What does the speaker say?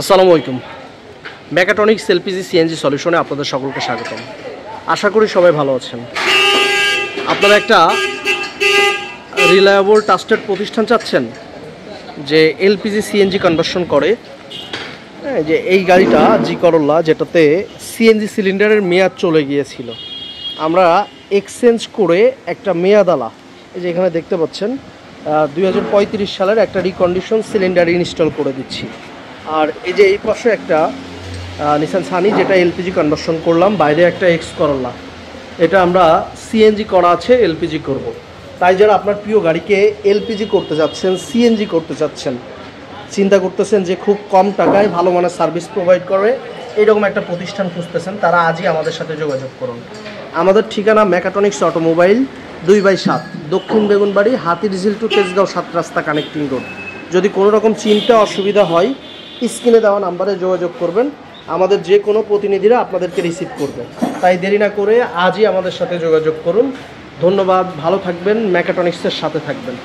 আসসালামু আলাইকুম। Mechatronics LPG CNG সলিউশনে আপনাদের সকলকে স্বাগতম। আশা করি সবাই ভালো আছেন। আপনারা একটা রিলায়েবল ট্রাস্টেড প্রতিষ্ঠান চাচ্ছেন যে এলপিজি সিএনজি কনভার্সন করে। যে এই গাড়িটা জি করোলা, যেটাতে সিএনজি সিলিন্ডারের মেয়াদ চলে গিয়েছিল, আমরা এক্সচেঞ্জ করে একটা মেয়াদালা, এই যে এখানে দেখতে পাচ্ছেন 2035 সালের একটা রিকন্ডিশন সিলিন্ডার ইনস্টল করে দিচ্ছি। আর এই যে এই পাশে একটা নিসান সানি, যেটা এলপিজি কনভার্সন করলাম, বাইরে একটা এক্স করোলা, এটা আমরা সিএনজি করা আছে, এলপিজি করব। তাই যারা আপনার প্রিয় গাড়িকে এলপিজি করতে যাচ্ছেন, সিএনজি করতে চাচ্ছেন, চিন্তা করতেছেন যে খুব কম টাকায় ভালো মানের সার্ভিস প্রোভাইড করে এইরকম একটা প্রতিষ্ঠান খুঁজতেছেন, তারা আজই আমাদের সাথে যোগাযোগ করুন। আমাদের ঠিকানা মেকাট্রনিক্স অটোমোবাইল, 2/7 দক্ষিণ বেগুনবাড়ি, হাতিরঝিল টু তেজগাঁও 7 রাস্তা কানেক্টিং রোড। যদি কোনো রকম চিন্তা অসুবিধা হয়, স্ক্রিনে দেওয়া নাম্বারে যোগাযোগ করবেন, আমাদের যে কোনো প্রতিনিধিরা আপনাদেরকে রিসিভ করবে। তাই দেরি না করে আজই আমাদের সাথে যোগাযোগ করুন। ধন্যবাদ, ভালো থাকবেন, মেকাট্রনিক্সের সাথে থাকবেন।